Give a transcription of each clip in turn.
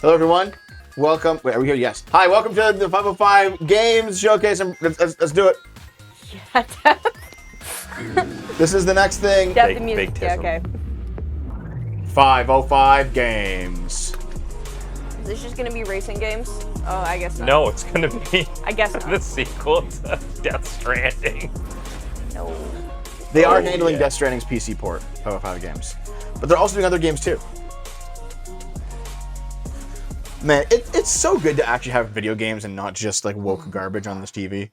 Hello, everyone. Welcome. Wait, are we here? Yes. Hi, welcome to the 505 Games Showcase. Let's do it. Yeah, This is the next thing. the music. Yeah, okay. 505 Games. Is this just gonna be racing games? Oh, I guess not. No, it's gonna be I guess not. the sequel to Death Stranding. No. They are handling Death Stranding's PC port, 505 Games. But they're also doing other games, too. Man, it's so good to actually have video games and not just, like, woke garbage on this TV.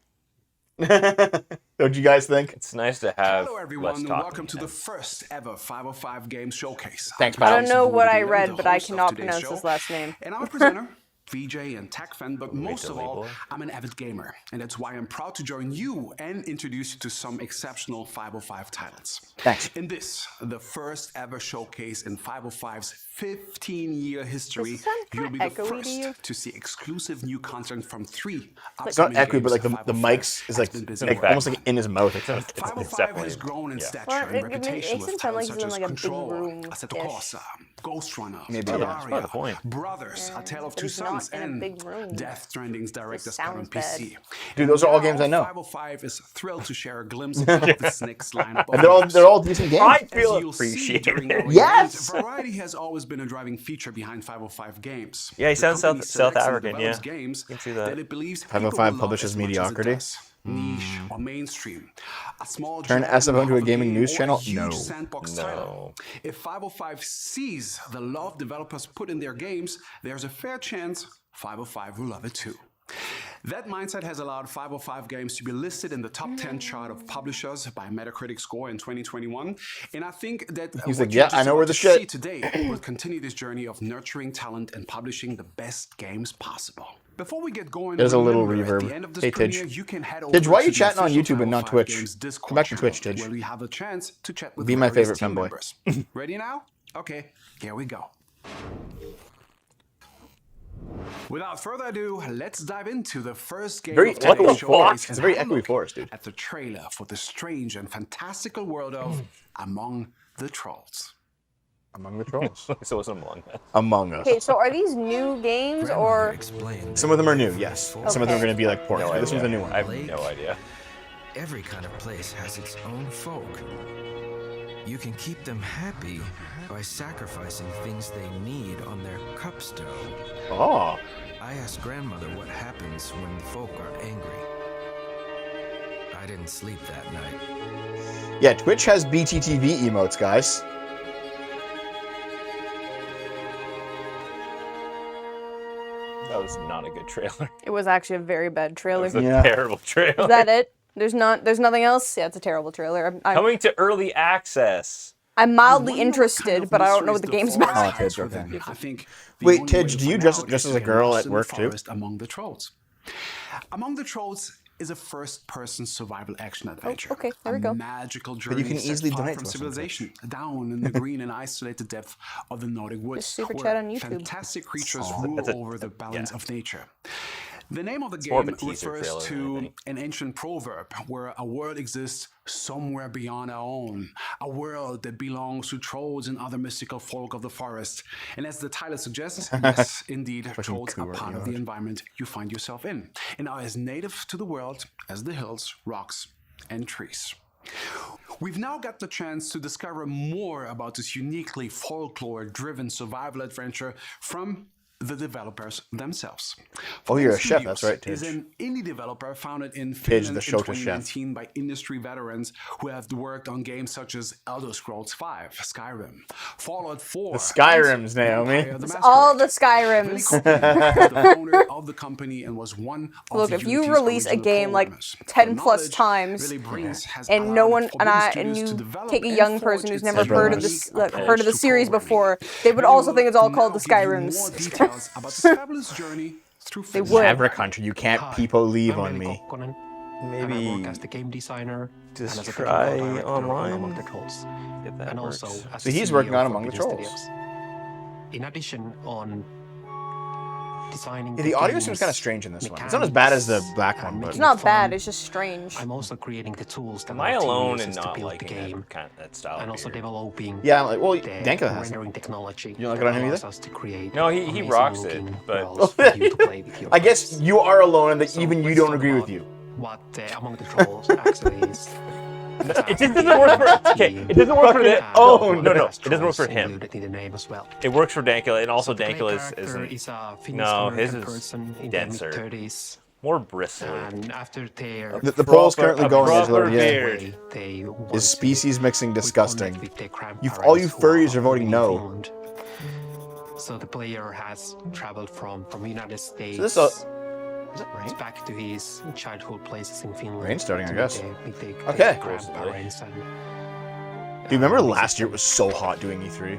Don't you guys think? It's nice to have Hello everyone, less and talking welcome to the heads. first ever 505 Games Showcase. Thanks, I pal. don't know what I read, The but I host of cannot today's pronounce show, his last name. And I'm a presenter, VJ and tech fan, but most of Billy all, boy. I'm an avid gamer. And that's why I'm proud to join you and introduce you to some exceptional 505 titles. Thanks. In this, the first ever showcase in 505's 15-year history, Does it sound you'll kinda be the echoey to you? first to see exclusive new content from 3 It's not upcoming echoey, but, like, games the 505 mics is, has like, been busy like working almost on. like in his mouth. It's 505 definitely, has grown in yeah. stature Well, and it reputation makes with it sound like titles he's such in as like a big Control, room-ish. Assetto Corsa, Ghost Runner, Maybe, yeah. That's part of the Terraria, point. Brothers, A Tale of but Two he's not Sons, in a and big room. Death Stranding's director's cut on sounds bad. PC. Dude, those are all games I know. 505 is thrilled to share a glimpse of its next lineup of And games. they're all decent games. I As feel you'll see appreciated. during our Yes! event, variety has always been a driving feature behind 505 Games. Yeah, he The sounds company South selects and African, develops yeah. games You can see that. it believes 505 people will love publishes as much as it mediocrity. does. Niche or mainstream. A small Turn gem SFO into a of gaming game news or channel? a huge No. sandbox No. title. If 505 sees the love developers put in their games, there's a fair chance 505 will love it too. That mindset has allowed 505 Games to be listed in the top 10 chart of publishers by Metacritic score in 2021. And I think that He's what like, you're yeah, just I know about where the to shit. see today will continue this journey of nurturing talent and publishing the best games possible. Before we get going, There's a little remember, at reverb. the end of this Hey, premiere, Tidge. you can head Tidge, over why are you to the chatting on official YouTube and not 505 Twitch? Games Discord Come back to channel, Twitch, Tidge. where we have a chance to chat with Be my various favorite team fanboy. members. Ready now? Okay, here we go. Without further ado, let's dive into the first game Very of today's echoey showcase forest. and It's a very have a echoey look forest, dude. at the trailer for the strange and fantastical world of Among the Trolls. Among the Trolls. So it's Among Us. Among Us. Okay, so are these new games or? Some of them are new, yes. Some of them are Okay. going to be like ports, but this one's a new one. I have no idea. Every kind of place has its own folk. You can keep them happy by sacrificing things they need on their cupstone. Oh. I asked grandmother what happens when the folk are angry. I didn't sleep that night. Yeah, Twitch has BTTV emotes, guys. That was not a good trailer. It was actually a very bad It trailer. was a Yeah. terrible trailer. Is that it? There's nothing else? Yeah, it's a terrible trailer. I'm Coming to early access. mildly Wonder what kind interested, of but I don't know what mysteries the game's forest about. Oh, hides Tidge, okay. within. I think the Wait, only way Tidge, to do you find dress out as is a to girl get at lost in work, the too? forest Among the Trolls. Among the Trolls is a first-person survival action adventure. okay, there we go. A magical journey can set easily far donate from to us on civilization, down in the green and isolated depth of the Nordic woods, super where chat on YouTube. fantastic creatures That's rule a- over the balance yeah. of nature. The name of the more of game a teaser refers trailer than to anything. an ancient proverb where a world exists somewhere beyond our own, a world that belongs to trolls and other mystical folk of the forest. And as the title suggests, yes, indeed, trolls are cool, part of yeah. the environment you find yourself in, and are as native to the world as the hills, rocks, and trees. We've now got the chance to discover more about this uniquely folklore-driven survival adventure from the developers themselves. Oh, you're a Focus chef, that's Studios right, is Tidge. an indie developer founded in Tidge, Finland the in Shota chef. 2019 by industry veterans who have worked on games such as Elder Scrolls V, Skyrim, Fallout 4, The Skyrims, and Naomi. Vampire the All the Masquerade. Billy Skyrims. Copeland is the founder of the company and was one of Look, the if you Unity's release a original game like programmers. 10 The plus knowledge times, Billy brings has and no allowed one and Forbidden I and Studios to you develop take a and young forge person who's its never own heard of unique this heard of the approach to series programming. before, they would Billy also will think it's all now called the give you Skyrims. more details about this fabulous journey through They Finland. would. Maverick Hunter, you can't people leave on me. And I Maybe work as the game designer just and as a try technical director on online. Among the Trolls. If that And works. also as So the he's CEO working on for Among the Forbidden Trolls. Studios. In addition, on designing. Yeah, the audio seems kind of strange in this one. It's not as bad as the black one, but It's not bad. It's just strange. I'm also creating the tools that Am our I team alone uses in to not build the liking game, that style? and also developing yeah, like, well, the Danko has it. rendering technology. You don't like that it on him allows either? us to create No, he amazing rocks it, looking but- worlds for you to play with your I guess friends. you are alone and that So even you let's don't talk agree with about you. What Among the Trolls actually is. It just doesn't work for. Okay, it doesn't work for that. Oh, no, It no, has it doesn't work for trolls him. included in the name as well. It works for Dankula, and also So the main Dankula character isn't. is a No, his Finnish-American is person in denser. the mid-30s, More bristly. and after their The poll's Proper- currently a going as proper though, yeah. beard. they want Is to species mixing reconnect disgusting? with their All you grandparents who furries are voting living in no. Finland. So the player has traveled from United States. So this is it rain? back to his childhood places in Finland. Rain's starting, I to guess. meet their Okay. grandparents and, Do you remember last year it was so hot doing E3?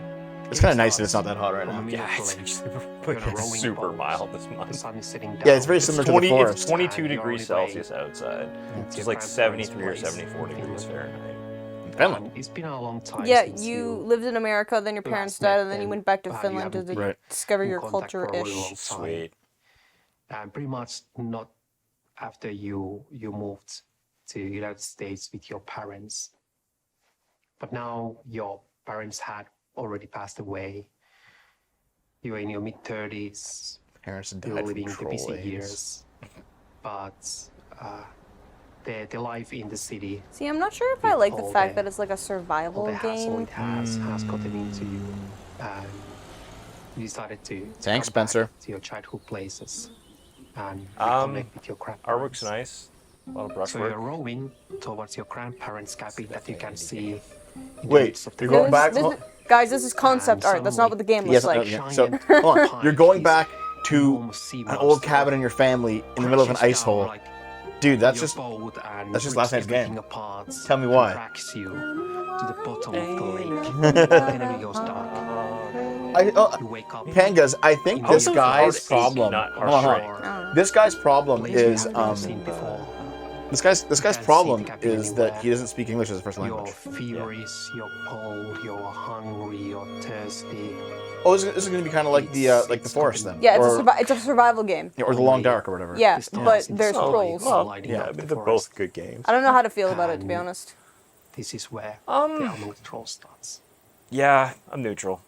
It's kind of nice that it's not that hot right now. Yeah, it's super mild this The month. sun is setting down. Yeah, it's very similar to the It's forest. 22 And degrees you're on the way Celsius outside. to It's your like grandparents' 73 or place 74 in degrees Finland. Fahrenheit. Finland. It's been a long time. Yeah, since you lived in America, then your last parents met died, and then you them, went back to but you Finland to haven't been Right. discover in your contact for a really long culture-ish. time. Sweet. And pretty much not after you moved to United States with your parents, but now your parents had already passed away. You were in your mid-30s. Parents You're died living from the busy troll AIDS. years, but the life in the city, See, I'm not sure if I like the all fact the- that it's like a all survival the hassle game. it has gotten into you, and you decided to Thanks, come back Spencer. to your childhood places and Um, reconnect with your grandparents. Artwork's nice. A lot of So brushwork. you're rowing towards your grandparents' cabin that you can see. in the Wait, midst of the you're going back- This- guys, this is concept art. That's not what the game looks Yes, like. okay. So, hold on. You're going back to an old cabin in your family in the middle of an ice hole. Dude, that's just last night's game. Tell me why. Tracks you to the bottom of the lake. Then it goes dark. You wake up. Pangas, I think Oh, this so guy's hard problem. not Hold on, hold hard on. This guy's problem place you is have never seen before. this guy's You can't problem see the cabin is that anywhere. he doesn't speak English as a first You're language. furious, you're cold, you're hungry, you're thirsty. Oh, this is going to be kind of like the forest then. Yeah, or, it's a survival game. yeah, or the Long Dark or whatever. Yeah, This town but is in there's sunlight, trolls. lighting Yeah, up but the they're forest. both good games. I don't know how to feel about it, to be honest. This is where the Among the Trolls starts. Yeah, I'm neutral.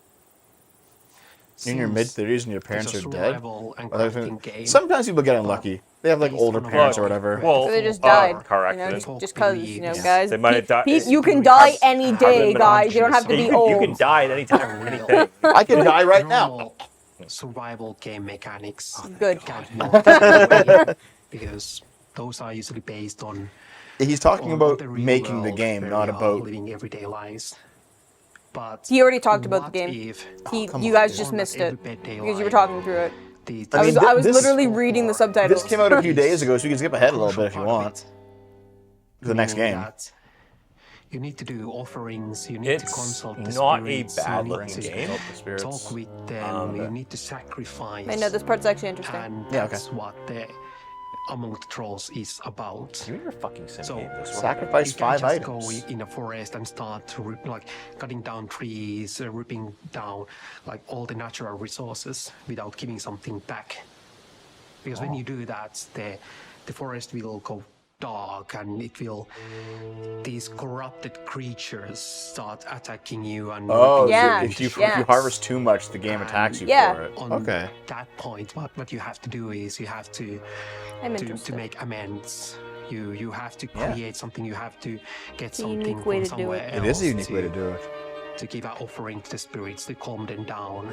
You're in your mid 30s and your parents It's are a dead. survival and Or like- crafting game. Sometimes people get unlucky. They have like Based older on a parents or book. whatever. Well, So they just died. car You know, accident. just cause, you know, Yeah. guys. They might have died- You can Have- die any have day, them guys. You don't have to be You old. can die at any time. Anything. I could die right now. Normal survival game mechanics. Good. Can't not take away, because those are usually based on He's talking about the real making the world game, where not we are about. living everyday lives. But He already talked about the what game. if come you on, guys dude. just on missed that it everyday because you were life, talking through it. the I mean, I was this- literally reading the subtitles. This came out a few days ago, so you can skip ahead a little bit if you crucial part of want. it, To the next meaning game. that You need to do offerings. You need to It's consult the not a spirits, you bad need looking to game. Talk with them. You need to sacrifice. I know this part's actually interesting. And Yeah, okay. that's what the Among the Trolls is about. You never fucking sim So game this one. Sacrifice you can't 5 just items. go in a forest and start to like cutting down trees, ripping down like all the natural resources without giving something back. Because when you do that, the forest will go dark and it will these corrupted creatures start attacking you and Oh, Yeah, if you yeah. harvest too much, the game attacks you Yeah. for it. on Okay. that point what you have to do is you have to I'm to interested. make amends. You have to Yeah. create something. You have to get It's a something unique way from to do somewhere it. It is a else unique way to do it. to give an offering to the spirits to calm them down.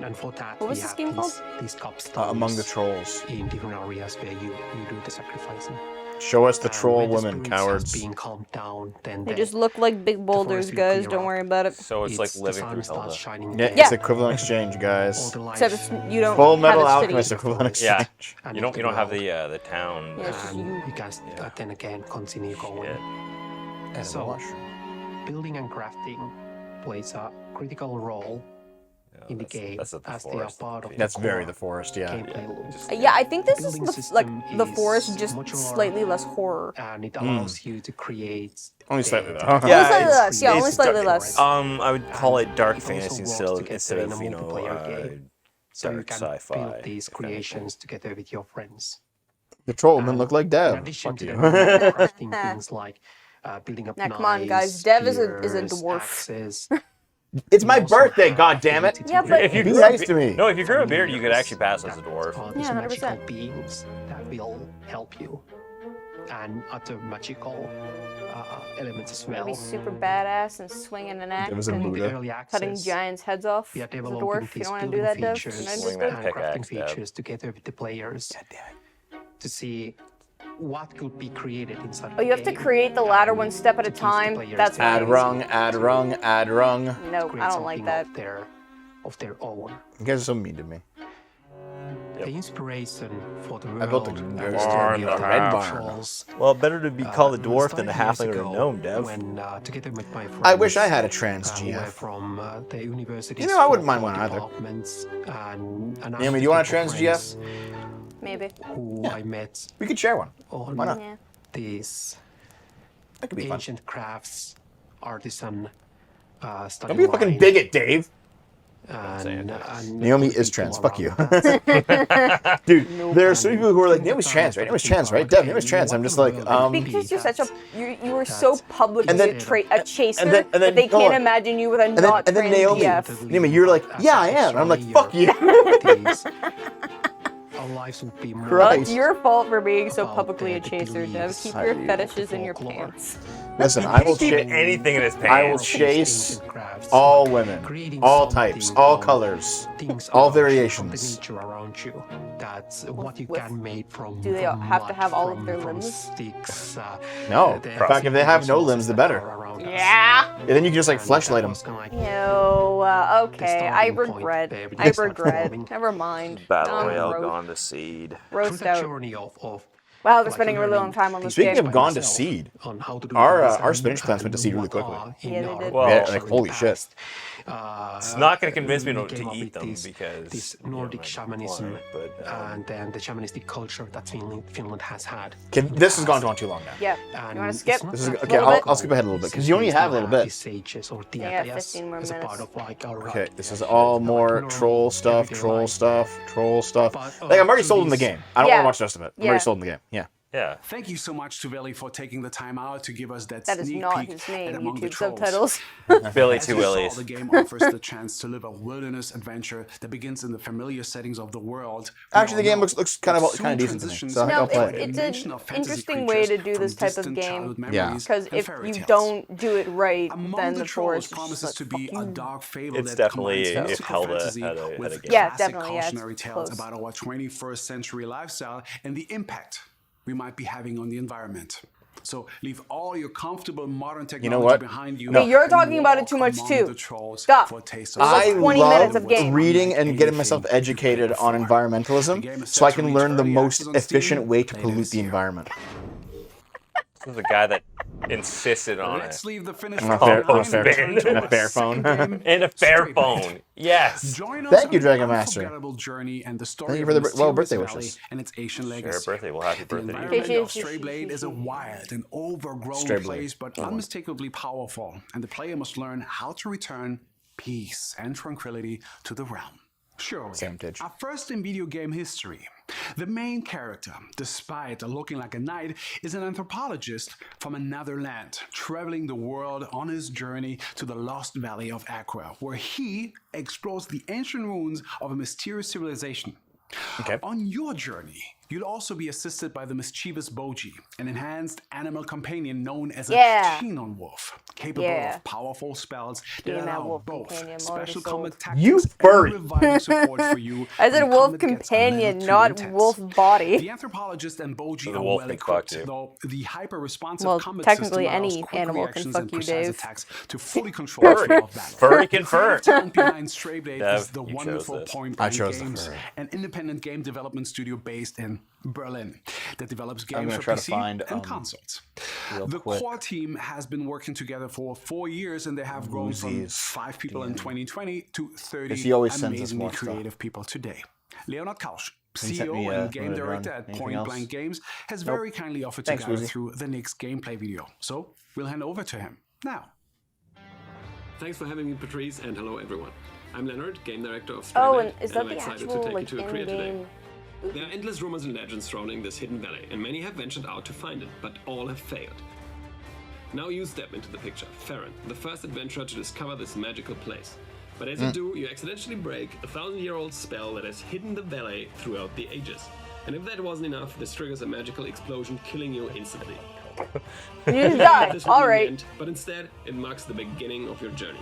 And for that What was we this have game called? these cobstones Among the trolls. in different areas where you do the sacrificing. Show us the And troll when the women, spirits has cowards. been calmed down, then They the just look like big boulders, will guys. clear Don't up. worry about it. So it's like the living sun through starts Hilda. shining Yeah, again. it's equivalent exchange, All guys. the lights Except it's, you don't Full have Metal a city. Alchemist equivalent Yeah. exchange. and You don't have world. the town. Yeah, it's just And you. you can then again continue going. Shit. And So- a mushroom. Building and crafting plays a critical role in the game That's at the as they are forest. part of That's the very core the forest, yeah. gameplay loop. Just- Yeah, I think this is Building the system the is forest, just much more- slightly less horror. And it allows you to create Only the- slightly though. Yeah, Only slightly it's- less. Yeah, it's only slightly dark- less. I would call it dark It also fantasy works instead together instead in of a multiplayer game. So you dark can sci-fi, build these if anything. creations together with your friends. The trollmen look like In Dev. addition Fuck to you. that, crafting things like building up Now, knives, come on, guys. Dev is a spears, dwarf. axes. It's my You also birthday, have goddammit! ability to Yeah, but- If you Be grew nice a to me. No, if you grew a beard, you could familiars actually pass as a that dwarf. are these Yeah, 100%. magical beings that will help you, and other magical elements as well. Be super badass and swinging an axe It was a and In the Buddha. early cutting access, giants' heads off we are as a developing dwarf. You these don't want to do building that, Dev? features You're not Swing interested? that and crafting pickaxe, Deb. features together with the players to see what could be created inside. Oh, you have to create the ladder one step at a time? That's Add lame. rung, add rung, add rung. Nope, I don't like that. Of their own. You guys are so mean to me. The inspiration for the world. I built a and barn, the story a of red the barn. trolls, Well, better to be called a dwarf than a started halfling years or a ago gnome, Dev. When, together with my friends, I wish I had a trans who were GF. from the university. You know, I wouldn't mind one either. And do you want a trans friends Maybe. who I met We could share one. on Why not? Yeah. these That could be fun. ancient crafts, artisan study Don't be a fucking line, bigot, Dave. and Naomi is trans. Fuck you. Dude, there are so many people who are like, Naomi's trans, right? Naomi's trans, right? Dev, Naomi's trans. I'm just like, Because you're such a you were so publicly And then- a chaser and then- that they hold can't on. imagine you with a and then, not and then trans Naomi, GF. Naomi, you're like, yeah, I am. And I'm like, fuck you. Our lives would be more Christ. Well, it's your fault for being so About publicly a the chaser, Dev. beliefs, Keep your I- fetishes in your folklore. pants. Listen, I will Keep chase anything in his I will pants. chase all women, all types, all colors, all variations. Nature around you. That's what you With- can make from. do they from have to mud, have all of from- their from limbs? Sticks, No. In fact, if they have no limbs, the better. Yeah. And then you can just like fleshlight them. No. Okay. I starting point regret. there, we I can start regret. forming. Never mind. Battle I'm Royale ro- gone to seed. Through roast the out. journey of Wow, they're like spending a really long learning time on this Speaking game. of gone to seed, on how to do our things our and spinach plants went to seed really what quickly. are Yeah, in they our did. Well, Yeah, culture like in holy the shit. past. It's not going to convince me we to came up eat with them this because Nordic shamanism but and then the shamanistic culture that Finland has had. Okay, this has gone on too long now. Yeah. And You want to it's skip? not This is that okay. little bit? I'll skip ahead a little bit because you only have a little bit. Sages or Yeah, Dietayas 15 more as a part minutes. of like our Okay, this is all more troll stuff, troll stuff, troll stuff. Like I'm already sold in the game. I don't Yeah. want to watch the rest of it. I'm Yeah. already sold in the game. Yeah. yeah. Thank you so much to Veli for taking the time out to give us that That is sneak not peek his at name. Among the YouTube Trolls. subtitles. Billy As Two you saw, Willies. the game offers the chance to live a wilderness adventure that begins in the familiar settings of the world. Actually, the game looks kind of decent to me. So I think No, I'll play it. it's an interesting way to do this type of game. Yeah. Because if you don't do it right, Among then the the Trolls forest promises to is be just a like, dark fable It's that definitely combines if mystical held fantasy at a with game. Yeah, classic definitely, yeah, it's cautionary tales close. about our 21st century lifestyle and the impact we might be having on the environment. So leave all your comfortable modern technology what? behind you. No. Hey, you're and talking about it walk too much, among too. the trolls Stop. for a taste of There's like I 20 love minutes of game. reading and getting Anything myself you've educated played on before. environmentalism The game is so I set to can reach learn the early most access on Steam efficient way to later pollute this the year. environment. This is a guy that insisted on Let's it. leave the finish And a line fair- and return to and a our fair second phone. game, And a fair Stray Blade. phone. Yes. Join us Thank you, on Dragon an Master. unforgettable journey and the story Thank you of for the mysterious well, birthday valley wishes. and its ancient Sure, legacy. birthday. Well, happy The birthday to you. environment of Stray Blade is a wild and overgrown Stray Blade. place, but unmistakably powerful, and the player must learn how to return peace and tranquility to the realm. Surely, Sandwich. our first in video game history. The main character, despite looking like a knight, is an anthropologist from another land, traveling the world on his journey to the lost valley of Aqua, where he explores the ancient ruins of a mysterious civilization. Okay. On your journey, you'll also be assisted by the mischievous Boji, an enhanced animal companion known as a Yeah. Chinon wolf, capable Yeah. of powerful spells that Being that allow wolf both companion, I'm already special sold. combat tactics You and furry. reviving support for you. I said when wolf combat gets a little companion, too not intense. wolf body. The anthropologist and Boji The are wolf well can fuck equipped, you. though the hyper-responsive Well, combat technically system allows any quick animal can reactions fuck and you, precise Dave. attacks to fully control the flow of battle. Furry confirmed. Talent behind Stray Blade Dev, is the you chose wonderful this. Point I Blank chose the Games, furry. an independent game development studio based in Berlin that develops games gonna for try to PC find, and consoles. real The quick. core team has been working together for 4 years, and they have grown from Woozies. 5 people in 2020 to 30 Because he always sends us amazingly more stuff. creative people today. Leonard Kausch, He sent CEO me, and game another director run. at Anything Point else? Blank Games, has Nope. very kindly offered Thanks, to guide us Woozie. through the next gameplay video. So we'll hand over to him now. Thanks for having me, Patrice, and hello everyone. I'm Leonard, game director of Oh, Stray and is that I'm the excited actual to take like you to a creator today. in-game? There are endless rumors and legends surrounding this hidden valley, and many have ventured out to find it, but all have failed. Now you step into the picture, Farron, the first adventurer to discover this magical place. But as you do, you accidentally break a 1,000-year-old spell that has hidden the valley throughout the ages. And if that wasn't enough, this triggers a magical explosion, killing you instantly. You just died. This will be All the right. end, but instead, it marks the beginning of your journey.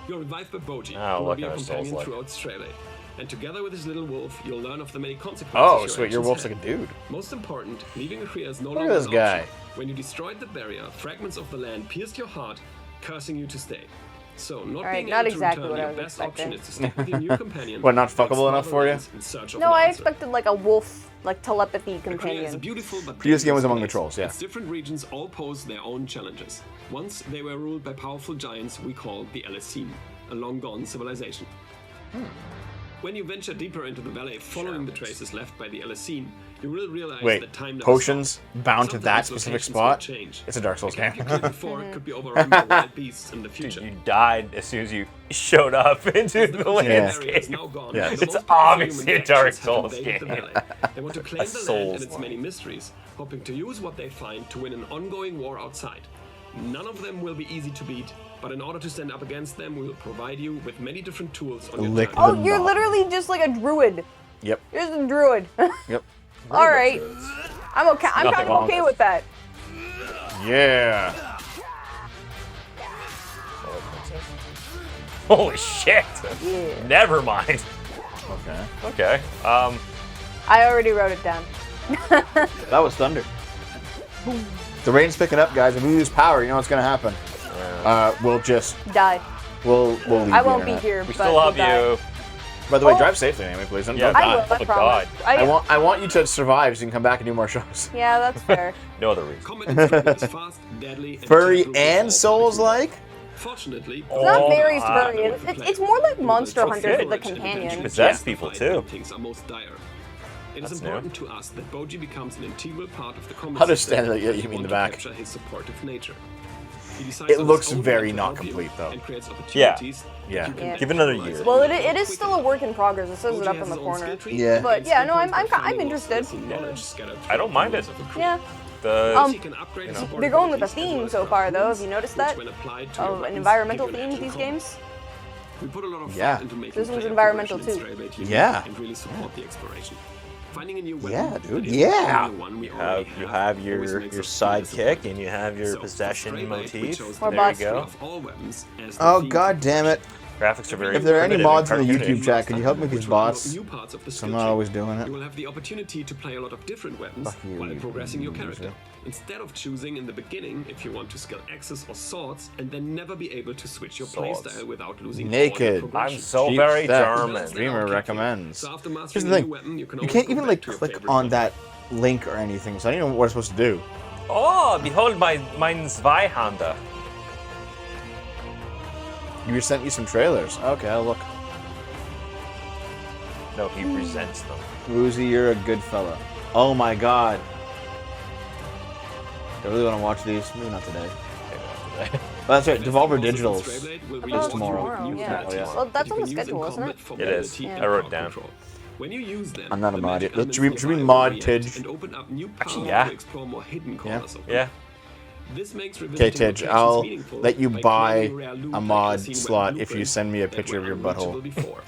You're revived by Boji, Oh, who will look be at your our souls companion like. throughout Straylay. And together with his little wolf, you'll learn of the many consequences Oh, sweet. Your actions wolf's have. like a dude. Most important, leaving Akria is no Look at longer this an guy. option. When you destroyed the barrier, fragments of the land pierced your heart, cursing you to stay. So, not Alright, being not able exactly to what return, I your was best option expecting. is to stick with your new companion. What, not and fuckable explore enough the for you? lands in search of No, an I answer. expected like a wolf, like telepathy Akria is a companion. beautiful but Previous game was dangerous among the place. trolls, yeah. Its different regions all pose their own challenges. Once they were ruled by powerful giants we called the Alessine, a long-gone civilization. When you venture deeper into the valley, following the traces left by the Alessine, you will realize Wait, that time never potions stops. bound to that Sometimes specific locations will spot? change. It's a Dark Souls The camp game. you killed before could be overrun by wild beasts in the Dude, future. you died as soon as you showed up into the landscape. Is now gone, Yes. and the It's most powerful obviously human a Dark factions have Souls invaded the game. valley. They want to claim the land Souls and its many mysteries, hoping to use what they find to win an ongoing war outside. None of them will be easy to beat, but in order to stand up against them, we will provide you with many different tools on your Lick journey. Oh, the you're knob. literally just like a druid. Yep. You're just a druid. Yep. All right. I'm okay. I'm Nothing kind wrong of okay with with that. Yeah. Holy shit! Yeah. Never mind. Okay. Okay. I already wrote it down. That was thunder. The rain's picking up, guys. If we lose power, you know what's gonna happen. We'll just Die. we'll leave. I the won't be internet. here. We but still we'll love die. you. By the way, Oh. drive safely, anyway, please. Don't Yeah. die. I will. I Oh my promise. God. I want you to survive so you can come back and do more shows. Yeah, that's fair. No other reason. Combat in Straylay is fast, deadly, and Furry gentle to and all Souls-like? Fortunately, It's not Oh, very my furry. God. It's more like Monster What's Hunter it? for the companion. Possess people too. Things are most dire. It is That's important to us that Boji becomes an integral part of the combat How does stand system it? Yeah, if you we mean want the to back. capture his supportive nature. He decides It on looks his own very how to not help you complete, though. and creates Yeah. opportunities Yeah. that you can Yeah. Give it another capitalize year. on. Well, it is still a work in progress. It says it Boji up has in the his own corner. skill tree, Yeah. But yeah, no, and skill I'm points by finding interested. lost knowledge scattered I don't mind throughout it. the crew. Yeah. The He can upgrade his They're supportive going with a abilities theme as so well as far, though. rules, Have you noticed which that? when applied to your Oh, an weapons, environmental give you an theme edge in these combat. games? We put a lot of Yeah. thought into making This one's player environmental, progression in too. Straylay unique Yeah. and really support the exploration. Finding a new weapon Yeah, that dude, isn't yeah. the one we you already have always your makes your us feel sidekick disappointed. and you have your So, for possession Straylay, we motif. chose Or the There you boss. go. of all weapons as the Oh theme god for damn it. Graphics are very. If there are any primitive mods in and the cartoony. YouTube chat, can you help me with these which will unlock bots? new parts of the I'm skill not tree. always doing You it. will have the opportunity to play a lot of different weapons Fuck you, while you progressing your character. loser. Instead of choosing in the beginning if you want to skill axes or swords and then never be able to switch your Swords. playstyle without losing all Naked. your I'm progression. so Cheap very set. German. Dreamer recommends. So after Here's mastering the a thing. new weapon, you can You always can't go even back like to your click favorite on weapon. that link or anything, so I don't even know what I'm supposed to do. Oh, behold mein Zweihander. You just sent me some trailers. Okay, I'll look. No, he resents them. Woozy, you're a good fella. Oh my god. I really want to watch these. Maybe not today. Oh, that's right. Devolver Digitals. Oh, tomorrow. Yeah. Oh, yeah. Well, that's on the schedule, isn't it? It is. Yeah. I wrote it down. When you use them, I'm not a the mod magic yet. Should we elements nearby mod will Tidge? react and open up new Actually, paths yeah. to explore more hidden corners of the Yeah. This makes Okay, revisiting Tidge, locations I'll meaningful let you by buy claiming rare loot a like mod unseen slot weapon if you blueprints send me a that picture of were your unreachable butthole. before.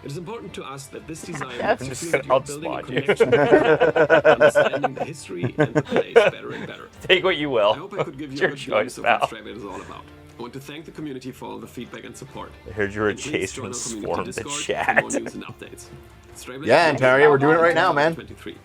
It is important to us that this design Yes. makes you I'm feel just that gonna you're building a unslot you. connection with it, understanding the history and the place better and better. Take what you will. I hope I could give It's you your a good glimpse choice, of what pal. Straybait is all about. I want to thank the community for all the feedback and support. I heard you were And please join chasing our community swarm the Discord for chat. more news and updates. Straybait Yeah, is Ontario, we're doing it right now, man. 2023.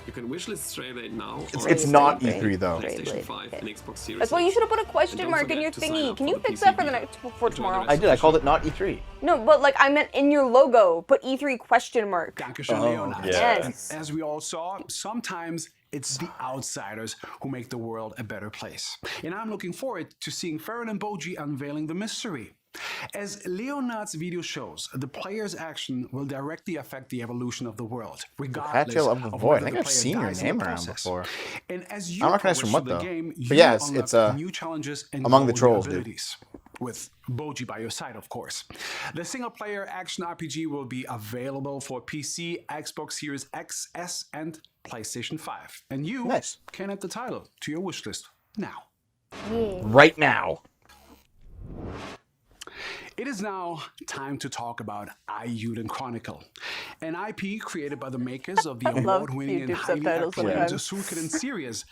You can wishlist Straybait now. It's not E3 though. PlayStation 5 and Xbox Series. That's why you should have put a And question don't mark in forget your to sign thingy. up Can for you the fix PC that for the beta. next for tomorrow? I did. I called it not E3. No, but like I meant in your logo, put E3 question mark. Dankeschön, Leonard. yeah. Yes. As we all saw, sometimes it's the outsiders who make the world a better place. And I'm looking forward to seeing Farron and Boji unveiling the mystery. As Leonard's video shows, the player's action will directly affect the evolution of the world, regardless Hatchel of the of Void. I whether think the I've player seen your dies in the name around process. before. And as I you don't recognize from progress what, through the though. game, But yeah, you it's unlock a new challenges and Among the grow new Trolls, dude. abilities. with Boji by your side, of course. The single-player action RPG will be available for PC, Xbox Series X, S, and PlayStation 5. And you can add the title to your wishlist now. Right now. It is now time to talk about Ayuden Chronicle, an IP created by the makers of the award-winning and highly acclaimed Suikoden series.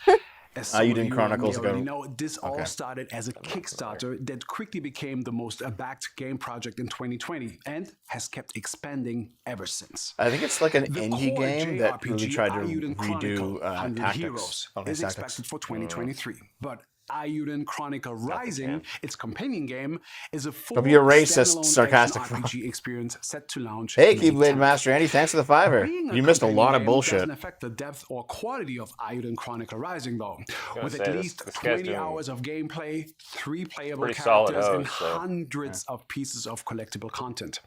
As some of you already know, this all started as a Kickstarter that quickly became the most backed game project in 2020 and has kept expanding ever since. I think it's like an indie game that really JRPG tried to Ayuden redo 100 tactics. Heroes is expected for 2023, but Ayuden Chronicle Rising, its companion game, is a full be a racist, standalone sarcastic action RPG experience set to launch. Hey, May Keyblade 10th. Master Andy, thanks for the $5. You missed a lot of bullshit. Doesn't affect the depth or quality of Ayuden Chronicle Rising, though. With at least 20 hours of gameplay, 3 playable characters, and hundreds of pieces of collectible content.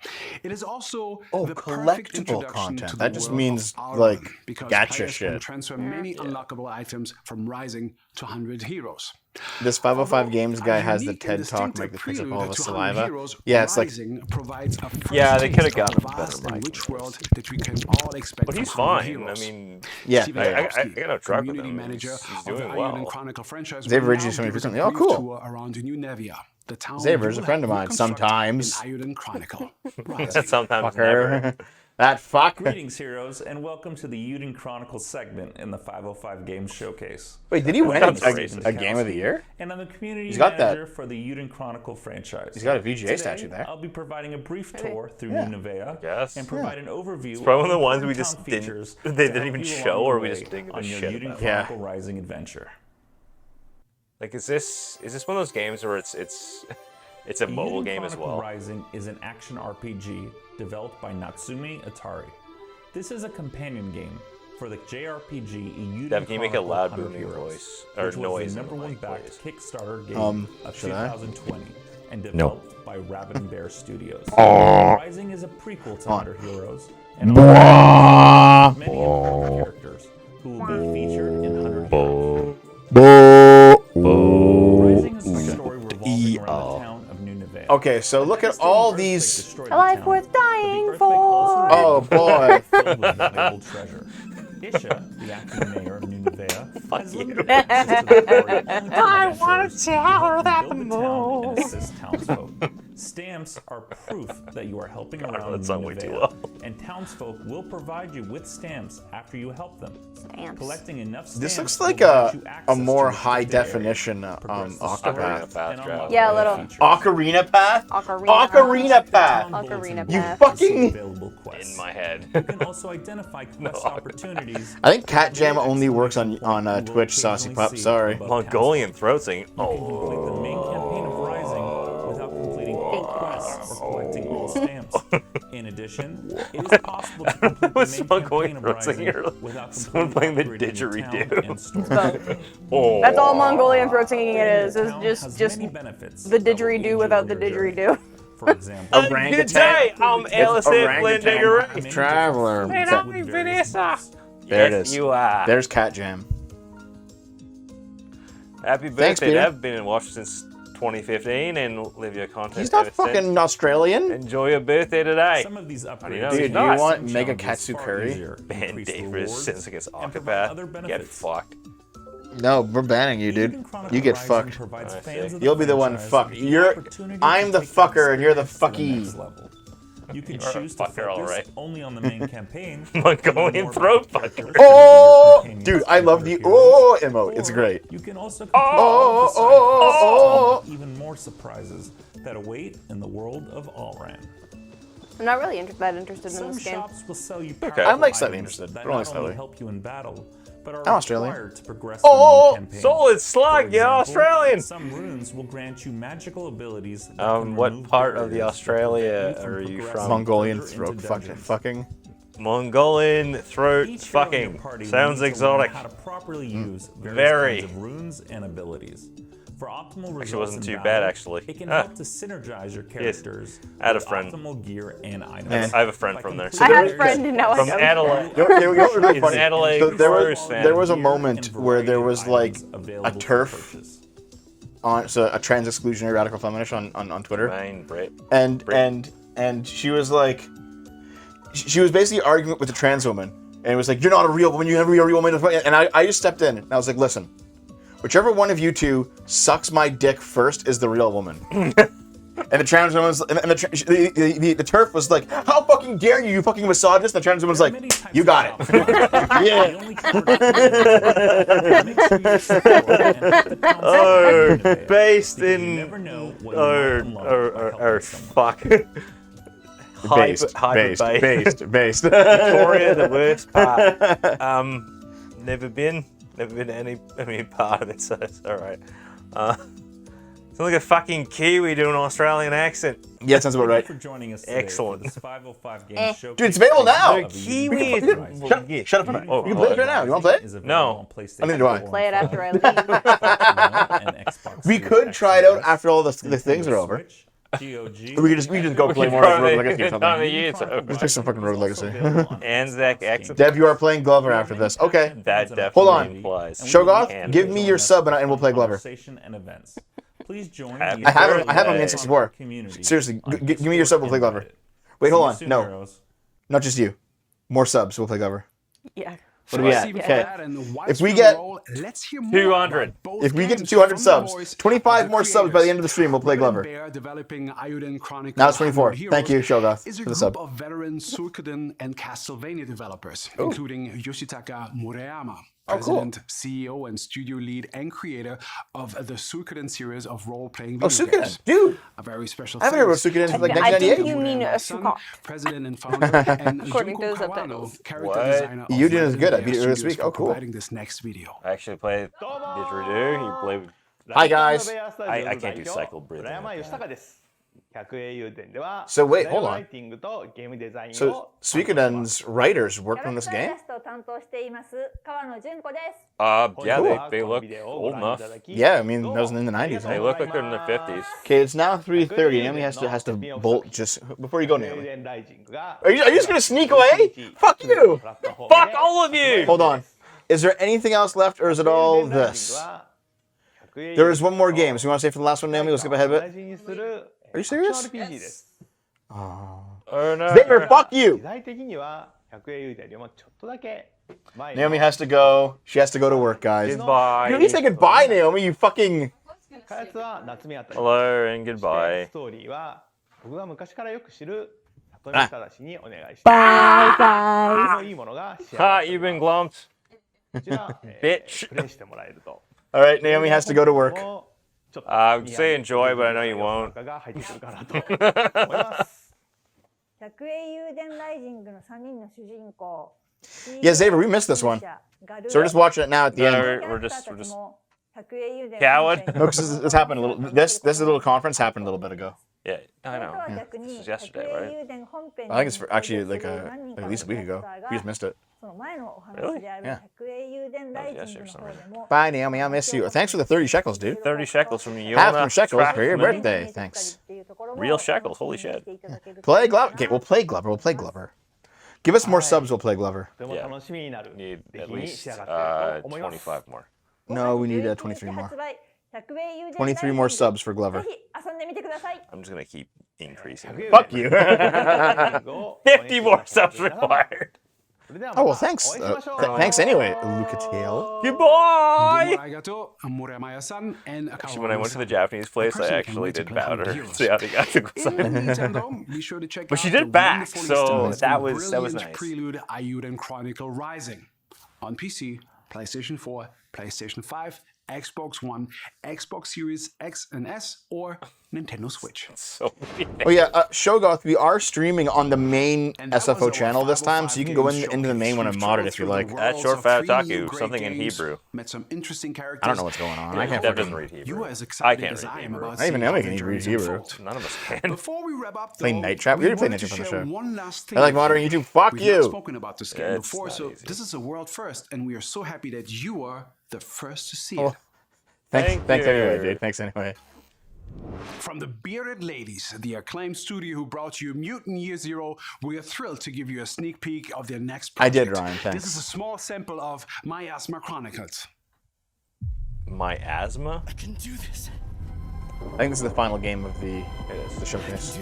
It is also the perfect introduction to the that just world means of like Auron, because gacha players can shit. transfer many unlockable items from Rising to 100 Heroes. This 505 Games guy has the TED Talk make the face of all the saliva. Yeah, it's like yeah, they could have gotten a better mic. But he's fine. I mean, yeah, I got no truck with him. He's doing well. Xavier originally showed me recently. Oh, cool. Xavier's a friend of mine. Sometimes. Sometimes never. That fuck. Greetings, heroes, and welcome to the Ayuden Chronicles segment in the 505 Games Showcase. Wait, did he win a Game of the Year? And I'm the community He's got manager that. for the Ayuden Chronicle franchise. He's got a VGA Today, statue there. I'll be providing a brief tour through New Nevea and provide an overview. It's probably of the ones we important just town didn't. features They to didn't help even you show, along or the we way just didn't give a on your shit Ayuden about. Chronicle Rising adventure. Like, is this one of those games where it's a mobile game as well? Rising is an action RPG developed by Natsume Atari. This is a companion game for the JRPG Ayuden Dev, can you make a loud 100 booming Heroes, voice or which was noise? the in the #1 mic, backed please? Kickstarter game of should I? 2020 and developed by Rabbit Bear Studios. Rising is a prequel to 100 Heroes and also many important characters who will be featured in 100 Heroes. Rising is a story revolving around the town of New Nevea. Okay, so look at all these. A life worth dying for. Oh boy. Filled with valuable treasure. Isha, the acting mayor of New Nevea, has limited access to the quarry only to I adventurers want to tell her that who build the town and assist townsfolk. Stamps are proof that you are helping around that song New way too Nevea, well. and townsfolk will provide you with stamps after you help them. Stamps. Collecting enough stamps This looks will like grant you a access more to high the area, definition progress the Octopath. story, and unlock Yeah, a other little. features. Ocarina Path? Ocarina Path! Ocarina You Path. fucking. Available quests. In my head. You can also identify quest opportunities. I think Cat Jam only works on Twitch, Saucy Pup. Sorry. Mongolian throat singing. You can complete the main campaign of Rising without completing all quests or collecting all stamps. In addition, it is possible to complete Was the main Mongolian campaign of throat singer Rising without someone completing playing the upgrading your town and store. Both. That's all Mongolian throat singing it is. The It's town just has many benefits the that will aid didgeridoo you without on the your journey. didgeridoo. For example, Orangutan. Today, I'm Alison Orangutan Traveler. There it is. You are. There's Cat Jam. Happy Thanks, birthday, Peter. Dev. Been in Washington since 2015 and live your content. He's not ever since. fucking Australian. Enjoy your birthday today. some of these know, upgrades Dude, he's do not. you want Some Mega challenges Katsu far Curry? easier, Man, increase Dave rewards, sins against and provide other Octopath. Get benefits. fucked. No, we're banning you, dude. Ayuden Chronicle You get Rising fucked. provides I fans see. of You'll be the one franchise fucked. the You're. opportunity I'm to the take fucker, and you're the experience to the next fucky. level. You can You're a choose to fucker, all focus right. only on the main campaign. Mongolian more throat about fucker. characters, Oh, companions, dude, I love the and heroes. oh emote. It's Or great. You can also Oh. even more surprises that await in the world of Auron. I'm not really that interested in Some this game. shops will sell you Okay. I'm like slightly items interested, that but only not only slightly. help you in battle, but are I'm Australian. required to progress Oh, the main campaign. Solid slug, For you're example, Australian. Some runes will grant you magical abilities. That can What remove part of the barriers that prevent Australia you are you progressing from? Mongolian further throat into fucking. dungeons. Fucking. Mongolian throat Each hero in your fucking. party Sounds will need to learn exotic. How to properly use various Very. kinds of runes and abilities. For optimal results Actually, wasn't in too battle, bad, actually. It can Ah. help to synergize your characters I had a with friend. optimal gear and items. Man. I have a friend By from there. completing I had a various friend and now I From don't. Adelaide. You know what's really He's funny? an Adelaide So there Cruise was fan. there was a gear moment and where there variety was of like items a available for turf purchase. on a trans exclusionary radical feminist on Twitter. Main Brit. And she was like, she was basically arguing with the trans woman, and it was like, you're not a real woman, you never be a real woman. And I just stepped in and I was like, listen, whichever one of you two sucks my dick first is the real woman. And the trans woman was, and the turf was like, how fucking dare you fucking misogynist? And the trans woman was like, you got it. Oh, based in fuck. Based. Victoria, the worst part. Never been any part of it, so it's alright. It's like a fucking Kiwi doing an Australian accent. Yeah, sounds about right. For joining us excellent. For this 505 game show. Dude, it's available now. Kiwi. Shut up for a minute. You can play it right now. You want to play it? No. I mean, do I? Play it after I leave. We could try it out after all the things are over. We could just go play more Rogue Legacy or something. Let's play some fucking Rogue Legacy. Anzac accent. Dev, you are playing Glover after this. Okay. That definitely Hold on. implies. Shogoth, give me your sub and we'll play Glover. Please join I have on N64. Seriously, give me your sub, we'll play Glover. Wait, hold on. No. Not just you. More subs, we'll play Glover. Yeah. What do we at? Okay. If we get 200, if we get to 200 subs, 25 more subs by the end of the stream, we'll play Glover. Now it's 24. Thank you, Shogoth, is a for the group sub. of veteran Suikoden and Castlevania developers, including Yoshitaka Murayama, president, CEO, and studio lead and creator of the Suikoden series of role-playing video games. Dude! A very special I haven't heard of Suikoden since like I 1998. think you mean Suikoden. President and founder, and According to Junko the Kawano, subtitles. character designer of You did as good. I Legendary beat it this Studios week. for Oh, cool. providing this next video. I actually played Didgeridoo. You played. Hi, guys. I can't do cycle breathing. So wait, hold on. So Suikoden's writers worked on this game? Yeah, they look old enough. Yeah, I mean, that was in the 90s. They look like they're in their 50s. Okay, it's now 3:30. Naomi has to bolt just before you go, Naomi. Are you just gonna sneak away? Fuck you! Fuck all of you! Hold on. Is there anything else left, or is it all this? There is one more game. So you want to say for the last one, Naomi? We'll skip ahead a bit. Are you serious? Yes. Oh no. Xavier, fuck you! Naomi has to go. She has to go to work, guys. Goodbye. You need to say goodbye, Naomi. You fucking. Hello and goodbye. Bye, guys. Ha, you've been glumped. Bitch. All right, Naomi has to go to work. I would say enjoy, but I know you won't. Yeah, Xavier, we missed this one. So we're just watching it now at the end. We're just coward. No, because this happened a little. This little conference happened a little bit ago. Yeah, I know. Yeah. This is yesterday, right? I think it's actually like at least a week ago. We just missed it. Really? Yeah. That was yesterday for some reason. Bye, Naomi. I miss you. Thanks for the 30 shekels, dude. 30 shekels from you. Half from shekels for your birthday. Thanks. Real shekels. Holy shit. Play Glover. Okay, we'll play Glover. We'll play Glover. Give us more subs. We'll play Glover. Yeah. Need at least 25 more. No, we need 23 more. 23 more subs for Glover. I'm just gonna keep increasing. Fuck you. 50 more subs required. Oh, well, thanks. Thanks anyway, Lucatiel. Goodbye! Actually, Actually, when I went to the Japanese place, I actually did bow to her. So, but she did back, so that was nice. Prelude Ayuden Chronicle Rising on PC, PlayStation 4, PlayStation 5, Xbox One, Xbox Series X and S, or Nintendo Switch. So oh yeah, Shogoth, we are streaming on the main SFO channel this time, so you can go into the main one and mod it if you like. That's Short Fat Otaku, something in Hebrew. Met some interesting characters. I don't know what's going on. I can't read Hebrew. You are as I excited can't as read I am Hebrew. about Not even Naomi can read Hebrew. None of us can. Before we wrap up, Play though, Night Trap? We already played wanted Night to Trap on the share show. one last I like thing. monitoring YouTube. Fuck We've you. not spoken about this game It's before, not so easy. this is a world first, and we are so happy that you are the first to see Oh. it. Thanks you. anyway, dude. Thanks anyway. From the Bearded Ladies, the acclaimed studio who brought you Mutant Year Zero, we are thrilled to give you a sneak peek of their next I project. did, Ryan. Thanks. This is a small sample of My Asthma Chronicles. My asthma? I can do this. I think this is the final game of the showcase.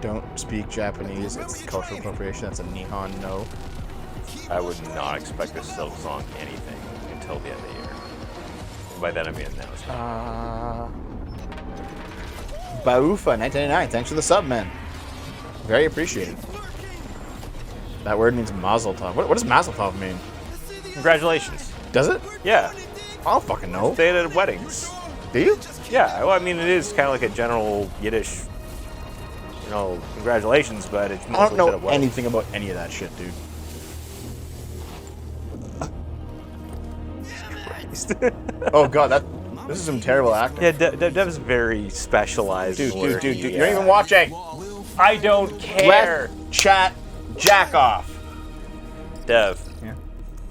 Don't speak Japanese. It's cultural appropriation. That's a Nihon no. I would not expect this song anything until the end of the year. And by then I mean now. Baufa 1999. Thanks for the sub, man. Very appreciated. That word means mazel tov. What does mazel tov mean? Congratulations. Does it? Yeah. I don't fucking know. Say it at weddings. Do you? Yeah. Well, I mean, it is kind of like a general Yiddish, congratulations, but it's mostly I don't know said at weddings. anything about any of that shit, dude. Oh god, this is some terrible acting. Yeah, Dev's very specialized. Dude, you're not even watching. I don't care. Let chat jack off. Dev. Yeah.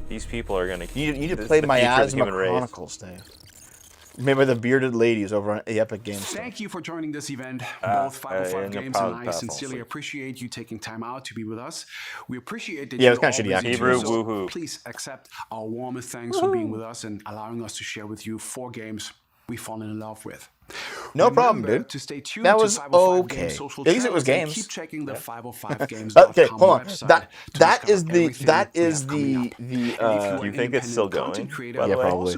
These people are gonna. You need to this play is the future of the Miasma human race. Chronicles, Dave. Made by the bearded ladies over on the Epic Games. Thank you for joining this event, both 505 and Games, proud and I path sincerely also. appreciate you taking time out to be with us. We appreciate that Yeah, it was you're kinda shitty all acting. busy Hebrew, too, so woohoo. please accept our warmest thanks for being with us and allowing us to share with you 4 games we've fallen in love with. No problem, Remember dude. to stay tuned That to was 505 okay. Games social At least it was channels and games. Keep checking the 505games.com Okay, hold on. website That to that is discover the everything that we is have coming the up. Do you think it's still going? Yeah, probably.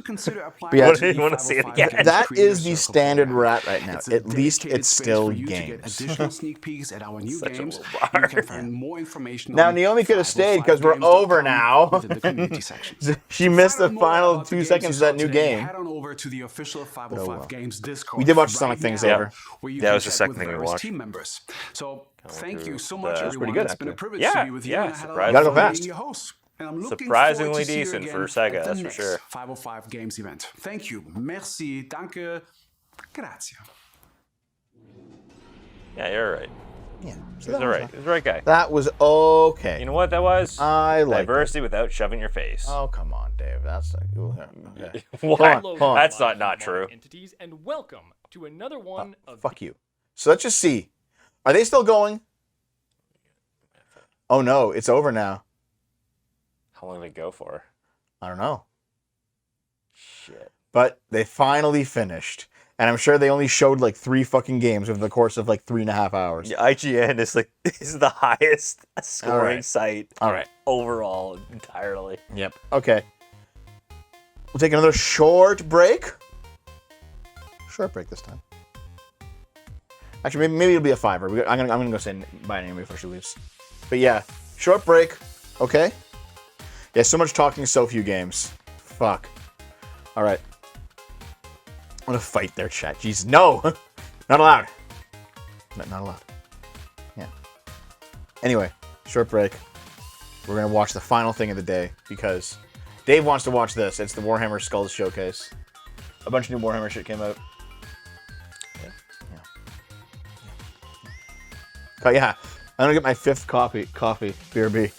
Yeah, you wanna see it again? That is the standard rat right now. At least it's still games. Additional sneak peeks at our new Such a games. low You bar. can find more information Now on Naomi could have stayed because we're 505games.com over now. within the community section. She missed the Find out more final about the 2 games seconds you of saw that new today. game. Head on over to the official 505 Games Discord. We did watch right Sonic Things now, over. where you That can was the chat second with thing we various watched. team members. So thank you so the- much, That was everyone. pretty good, It's been a actually. privilege Yeah, to be with you. yeah, and I had a lot surprisingly. of Gotta go fun fast. being your host. And I'm looking Surprisingly forward to see you decent again for Sega, at the that's for next sure. 505 Games event. Thank you. Merci. Danke. Grazie. Yeah, you're right. Yeah, He was alright. He was the right guy. That was okay. You know what that was? I like Diversity without shoving your face. Oh come on, Dave. That's like, okay. What? Hold on. That's not true. Entities, and welcome to another one of Fuck you. So let's just see. Are they still going? Oh no, it's over now. How long did it go for? I don't know. Shit. But they finally finished. And I'm sure they only showed like 3 fucking games over the course of like 3.5 hours. Yeah, IGN is the highest scoring Alright. site. Alright. Overall, entirely. Yep. Okay. We'll take another short break. Short break this time. Actually, maybe it'll be a 5er. I'm gonna go say bye anyway before she leaves. But yeah, short break. Okay. Yeah, so much talking, so few games. Fuck. All right. I'm gonna fight their chat. Jesus, no, not allowed. Not allowed. Yeah. Anyway, short break. We're gonna watch the final thing of the day because Dave wants to watch this. It's the Warhammer Skulls Showcase. A bunch of new Warhammer shit came out. Yeah. I'm gonna get my 5th coffee, BRB.